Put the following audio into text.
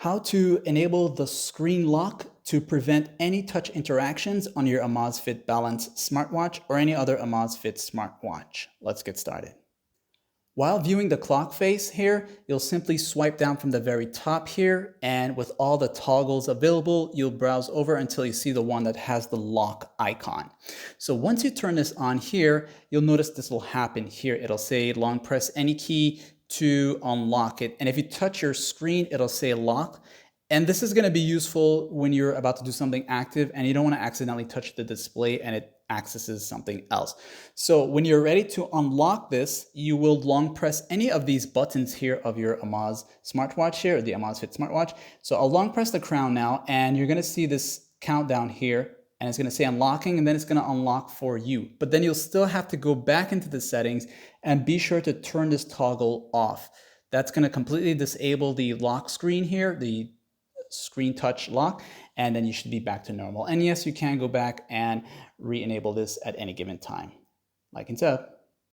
How to enable the screen lock to prevent any touch interactions on your Amazfit Balance smartwatch or any other Amazfit smartwatch. Let's get started. While viewing the clock face here, you'll simply swipe down from the very top here, and with all the toggles available, you'll browse over until you see the one that has the lock icon. So once you turn this on here, you'll notice this will happen here. It'll say long press any key to unlock it. And if you touch your screen, it'll say lock. And this is going to be useful when you're about to do something active and you don't want to accidentally touch the display and it accesses something else. So when you're ready to unlock this, you will long press any of these buttons here of your Amaz smartwatch here, or the Amazfit smartwatch. So I'll long press the crown now, and you're going to see this countdown here, and it's going to say unlocking, and then it's going to unlock for you. But then you'll still have to go back into the settings and be sure to turn this toggle off. That's going to completely disable the lock screen here, the screen touch lock, and then you should be back to normal. And yes, you can go back and re-enable this at any given time. Like and sub.